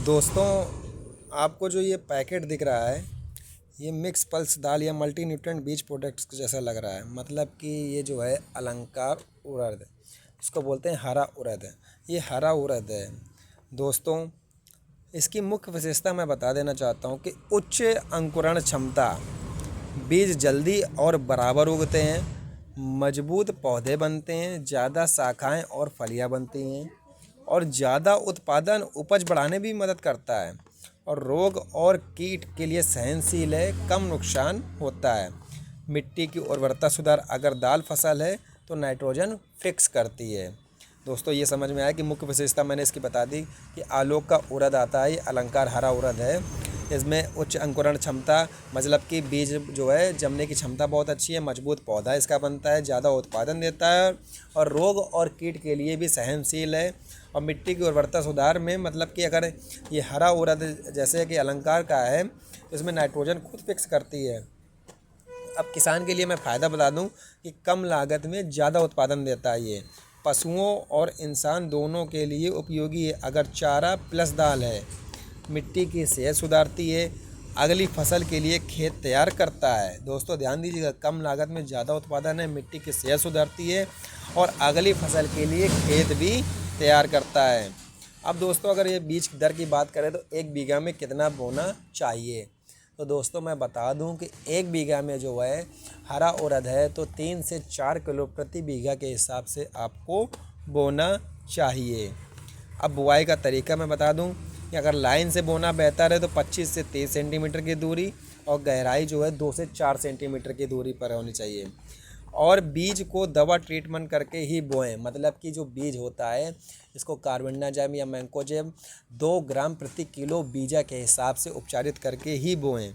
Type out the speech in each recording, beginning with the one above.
दोस्तों, आपको जो ये पैकेट दिख रहा है, ये मिक्स पल्स दाल या मल्टी न्यूट्रिएंट बीज प्रोडक्ट्स जैसा लग रहा है। मतलब कि ये जो है अलंकार उड़द, इसको बोलते हैं हरा उड़द। ये हरा उड़द है दोस्तों। इसकी मुख्य विशेषता मैं बता देना चाहता हूँ कि उच्च अंकुरण क्षमता, बीज जल्दी और बराबर उगते हैं, मजबूत पौधे बनते हैं, ज़्यादा शाखाएं और फलियां बनती हैं और ज़्यादा उत्पादन उपज बढ़ाने भी मदद करता है और रोग और कीट के लिए सहनशील है, कम नुकसान होता है। मिट्टी की उर्वरता सुधार, अगर दाल फसल है तो नाइट्रोजन फिक्स करती है। दोस्तों, ये समझ में आया कि मुख्य विशेषता मैंने इसकी बता दी कि आलोक का उड़द आता है, ये अलंकार हरा उड़द है। इसमें उच्च अंकुरण क्षमता, मतलब कि बीज जो है जमने की क्षमता बहुत अच्छी है, मजबूत पौधा इसका बनता है, ज़्यादा उत्पादन देता है और रोग और कीट के लिए भी सहनशील है। और मिट्टी की उर्वरता सुधार में, मतलब कि अगर ये हरा उड़द जैसे कि अलंकार का है, इसमें नाइट्रोजन खुद फिक्स करती है। अब किसान के लिए मैं फ़ायदा बता दूं कि कम लागत में ज़्यादा उत्पादन देता है। ये पशुओं और इंसान दोनों के लिए उपयोगी है। अगर चारा प्लस दाल है, मिट्टी की सेहत सुधारती है, अगली फसल के लिए खेत तैयार करता है। दोस्तों ध्यान दीजिएगा, कम लागत में ज़्यादा उत्पादन है, मिट्टी की सेहत सुधारती है और अगली फसल के लिए खेत भी तैयार करता है। अब दोस्तों, अगर ये बीज दर की बात करें तो 1 बीघा में कितना बोना चाहिए, तो दोस्तों मैं बता दूं कि 1 बीघा में जो है हरा उड़द है तो 3 से 4 किलो प्रति बीघा के हिसाब से आपको बोना चाहिए। अब बुआई का तरीका मैं बता दूं कि अगर लाइन से बोना बेहतर है तो 25 से 30 सेंटीमीटर की दूरी और गहराई जो है 2 से 4 सेंटीमीटर की दूरी पर होनी चाहिए। और बीज को दवा ट्रीटमेंट करके ही बोएं। मतलब कि जो बीज होता है इसको कार्बेंडाजिम या मैंकोजेब 2 ग्राम प्रति किलो बीजा के हिसाब से उपचारित करके ही बोएं।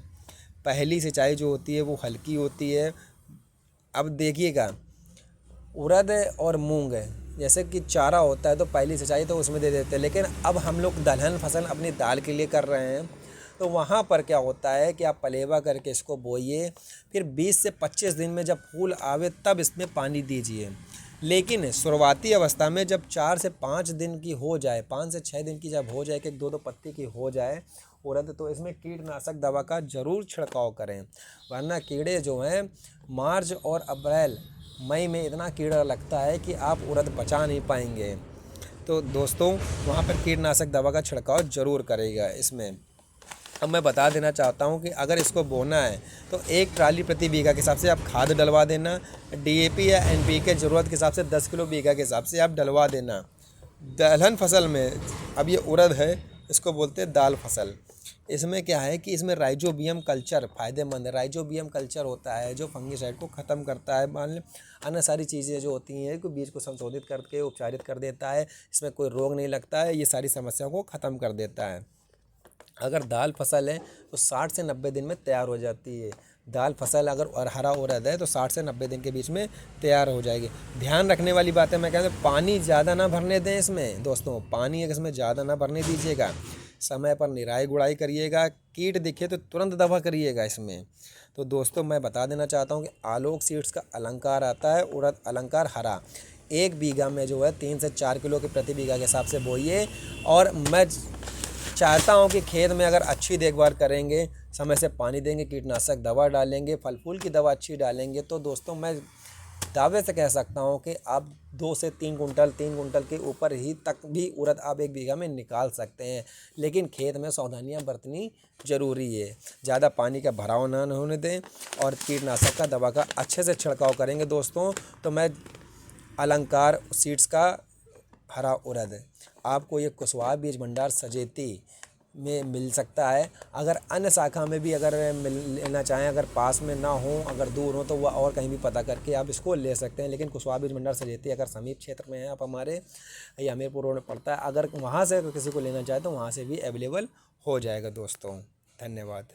पहली सिंचाई जो होती है वो हल्की होती है। अब देखिएगा, उड़द और मूंग है, जैसे कि चारा होता है तो पहली सिंचाई तो उसमें दे देते हैं, लेकिन अब हम लोग दलहन फसल अपनी दाल के लिए कर रहे हैं तो वहाँ पर क्या होता है कि आप पलेवा करके इसको बोइए, फिर 20 से 25 दिन में जब फूल आवे तब इसमें पानी दीजिए। लेकिन शुरुआती अवस्था में जब 4 से 5 दिन की हो जाए, 5 से 6 दिन की जब हो जाए कि 2-2 पत्ती की हो जाए उड़द, तो इसमें कीटनाशक दवा का ज़रूर छिड़काव करें, वरना कीड़े जो हैं मार्च और अप्रैल मई में इतना कीड़ा लगता है कि आप उड़द बचा नहीं पाएंगे। तो दोस्तों, वहाँ पर कीटनाशक दवा का छिड़काव ज़रूर करेगा इसमें। अब मैं बता देना चाहता हूँ कि अगर इसको बोना है तो 1 ट्राली प्रति बीघा के हिसाब से आप खाद डलवा देना। डीएपी या एनपीके ज़रूरत के हिसाब से 10 किलो बीघा के हिसाब से आप डलवा देना। दलहन फसल में अब ये उड़द है, इसको बोलते हैं दाल फसल। इसमें क्या है कि इसमें राइजोबियम कल्चर फ़ायदेमंद है। राइजोबियम कल्चर होता है जो फंगीसाइड को ख़त्म करता है, मान लें अन्य सारी चीज़ें जो होती हैं कि बीज को संशोधित करके उपचारित कर देता है। इसमें कोई रोग नहीं लगता है, ये सारी समस्याओं को ख़त्म कर देता है। अगर दाल फसल है तो 60 से 90 दिन में तैयार हो जाती है। दाल फसल अगर और हरा उड़द है तो 60 से 90 दिन के बीच में तैयार हो जाएगी। ध्यान रखने वाली बात है, मैं कहता हूँ पानी ज़्यादा ना भरने दें इसमें। दोस्तों, पानी इसमें ज़्यादा ना भरने दीजिएगा, समय पर निराई गुड़ाई करिएगा, कीट दिखे तो तुरंत दवा करिएगा इसमें। तो दोस्तों, मैं बता देना चाहता हूँ कि आलोक सीड्स का अलंकार आता है उड़द अलंकार हरा, 1 बीघा में जो है 3 से 4 किलो के प्रति बीघा के हिसाब से बोइए। और मैं चाहता हूँ कि खेत में अगर अच्छी देखभाल करेंगे, समय से पानी देंगे, कीटनाशक दवा डालेंगे, फल फूल की दवा अच्छी डालेंगे, तो दोस्तों मैं दावे से कह सकता हूँ कि आप 2 से 3 कुंटल, 3 कुंटल के ऊपर ही तक भी उड़द आप 1 बीघा में निकाल सकते हैं। लेकिन खेत में सावधानियाँ बरतनी ज़रूरी है। ज़्यादा पानी का भराव ना होने दें और कीटनाशक का दवा का अच्छे से छिड़काव करेंगे दोस्तों। तो मैं अलंकार सीड्स का हरा उड़द आपको ये कुशवाहा बीज भंडार सजेती में मिल सकता है। अगर अन्य शाखा में भी अगर लेना चाहें, अगर पास में ना हो, अगर दूर हो, तो वह और कहीं भी पता करके आप इसको ले सकते हैं। लेकिन कुशवाहा बीज भंडार सजेती अगर समीप क्षेत्र में है आप हमारे, ये हमीरपुर रोड में पड़ता है, अगर वहाँ से किसी को लेना चाहे तो वहाँ से भी अवेलेबल हो जाएगा दोस्तों। धन्यवाद।